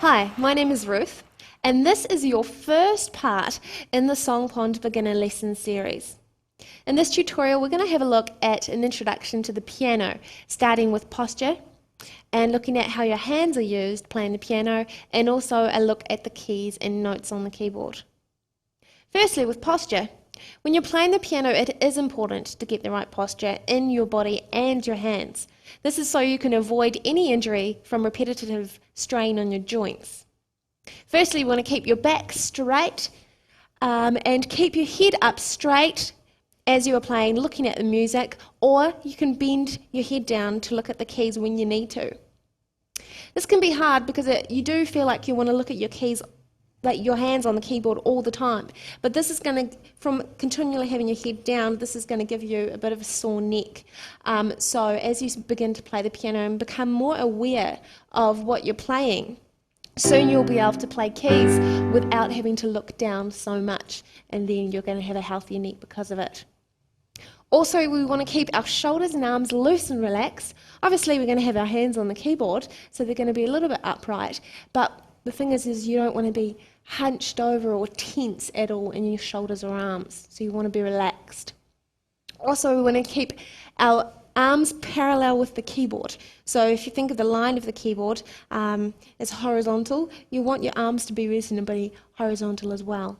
Hi, my name is Ruth, and this is your first part in the Song Pond Beginner Lesson series. In this tutorial, we're going to have a look at an introduction to the piano, starting with posture, and looking at how your hands are used playing the piano, and also a look at the keys and notes on the keyboard. Firstly, with posture. When you're playing the piano, it is important to get the right posture in your body and your hands. This is so you can avoid any injury from repetitive strain on your joints. Firstly, you want to keep your back straight and keep your head up straight as you are playing, looking at the music, or you can bend your head down to look at the keys when you need to. This can be hard because you do feel like you want to look at your keys, like your hands on the keyboard all the time. But this is going to, from continually having your head down, this is going to give you a bit of a sore neck. So as you begin to play the piano and become more aware of what you're playing, soon you'll be able to play keys without having to look down so much, and then you're going to have a healthier neck because of it. Also, we want to keep our shoulders and arms loose and relaxed. Obviously, we're going to have our hands on the keyboard, so they're going to be a little bit upright, but the thing is you don't want to be hunched over or tense at all in your shoulders or arms, so you want to be relaxed. Also, we want to keep our arms parallel with the keyboard. So if you think of the line of the keyboard as horizontal, you want your arms to be reasonably horizontal as well.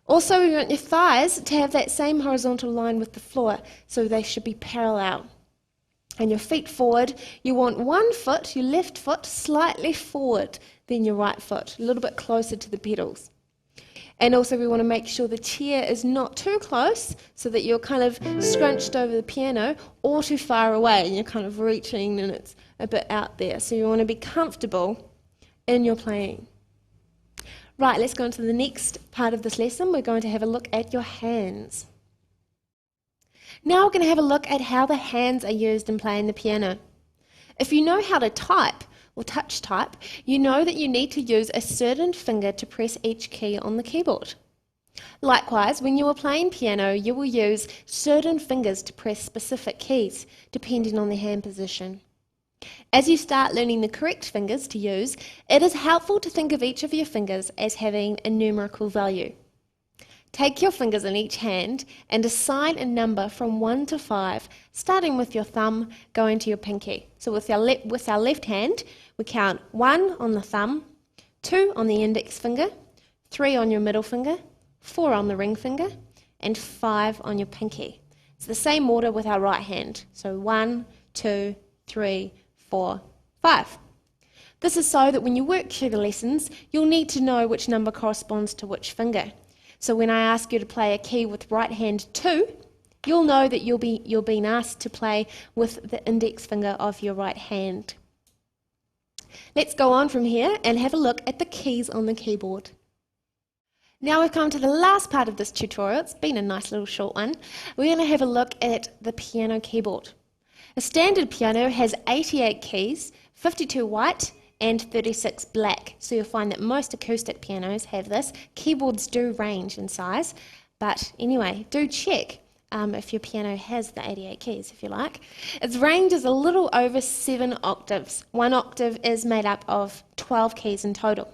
Also, we want your thighs to have that same horizontal line with the floor, so they should be parallel. And your feet forward, you want one foot, your left foot, slightly forward than your right foot, a little bit closer to the pedals. And also we want to make sure the chair is not too close so that you're kind of scrunched over the piano, or too far away and you're kind of reaching and it's a bit out there. So you want to be comfortable in your playing. Right, let's go on to the next part of this lesson. We're going to have a look at your hands. Now we're going to have a look at how the hands are used in playing the piano. If you know how to type or touch type, you know that you need to use a certain finger to press each key on the keyboard. Likewise, when you are playing piano, you will use certain fingers to press specific keys, depending on the hand position. As you start learning the correct fingers to use, it is helpful to think of each of your fingers as having a numerical value. Take your fingers in each hand and assign a number from 1 to 5, starting with your thumb going to your pinky. So with our left hand, we count 1 on the thumb, 2 on the index finger, 3 on your middle finger, 4 on the ring finger, and 5 on your pinky. It's the same order with our right hand. So 1, 2, 3, 4, 5. This is so that when you work through the lessons, you'll need to know which number corresponds to which finger. So when I ask you to play a key with right hand 2, you'll know that you're being asked to play with the index finger of your right hand. Let's go on from here and have a look at the keys on the keyboard. Now we've come to the last part of this tutorial. It's been a nice little short one. We're going to have a look at the piano keyboard. A standard piano has 88 keys, 52 white, and 36 black. So you'll find that most acoustic pianos have this. Keyboards do range in size, but anyway, do check if your piano has the 88 keys, if you like. Its range is a little over 7 octaves. One octave is made up of 12 keys in total.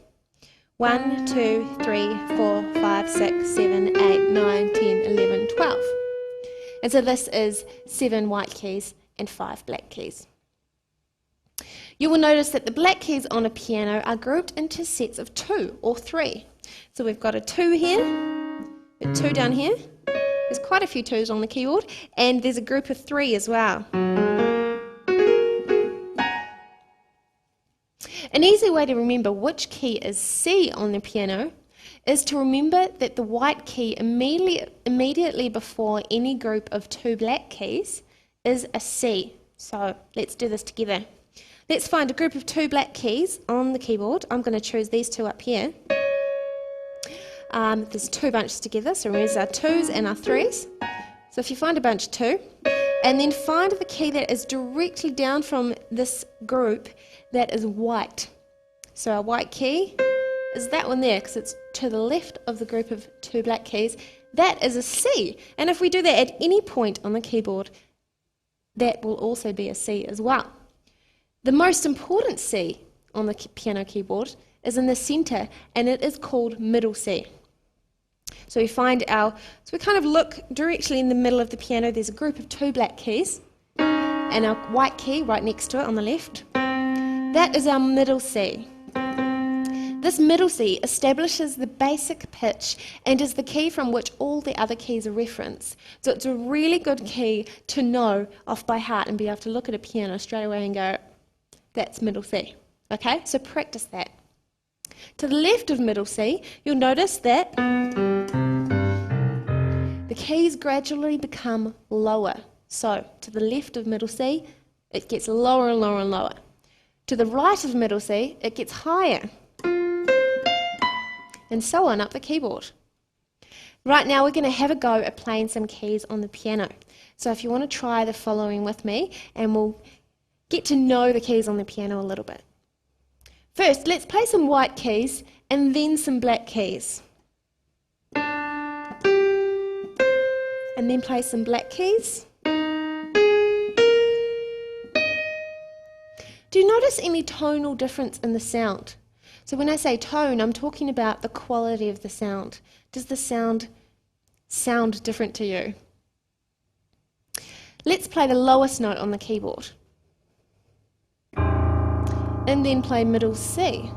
1, 2, 3, 4, 5, 6, 7, 8, 9, 10, 11, 12. And so this is 7 white keys and 5 black keys. You will notice that the black keys on a piano are grouped into sets of 2 or 3. So we've got a 2 here, a 2 down here. There's quite a few 2s on the keyboard, and there's a group of 3 as well. An easy way to remember which key is C on the piano is to remember that the white key immediately before any group of 2 black keys is a C. So let's do this together. Let's find a group of 2 black keys on the keyboard. I'm going to choose these 2 up here. There's 2 bunches together, so there's our 2s and our 3s. So if you find a bunch of 2, and then find the key that is directly down from this group that is white. So our white key is that one there, because it's to the left of the group of 2 black keys. That is a C. And if we do that at any point on the keyboard, that will also be a C as well. The most important C on the piano keyboard is in the center, and it is called middle C. So we kind of look directly in the middle of the piano. There's a group of 2 black keys and a white key right next to it on the left. That is our middle C. This middle C establishes the basic pitch and is the key from which all the other keys are referenced. So it's a really good key to know off by heart and be able to look at a piano straight away and go, that's middle C. Okay, so practice that. To the left of middle C, you'll notice that the keys gradually become lower. So to the left of middle C, it gets lower and lower and lower. To the right of middle C, it gets higher. And so on up the keyboard. Right now we're going to have a go at playing some keys on the piano. So if you want to try the following with me, and we'll get to know the keys on the piano a little bit. First, let's play some white keys and then some black keys. And then play some black keys. Do you notice any tonal difference in the sound? So when I say tone, I'm talking about the quality of the sound. Does the sound different to you? Let's play the lowest note on the keyboard. And then play middle C.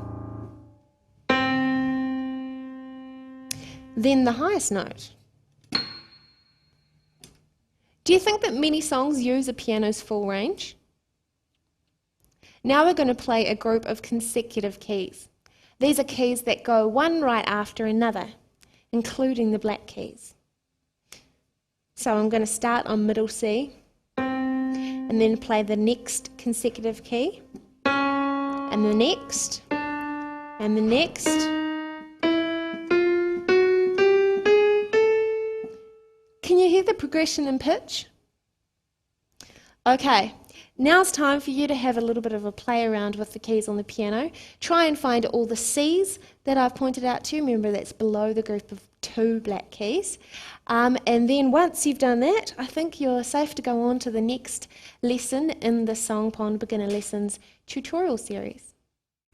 Then the highest note. Do you think that many songs use a piano's full range? Now we're going to play a group of consecutive keys. These are keys that go one right after another, including the black keys. So I'm going to start on middle C, and then play the next consecutive key, and the next, and the next. Can you hear the progression in pitch? Okay. Now it's time for you to have a little bit of a play around with the keys on the piano. Try and find all the C's that I've pointed out to you. Remember, that's below the group of 2 black keys. And then once you've done that, I think you're safe to go on to the next lesson in the Song Pond Beginner Lessons tutorial series.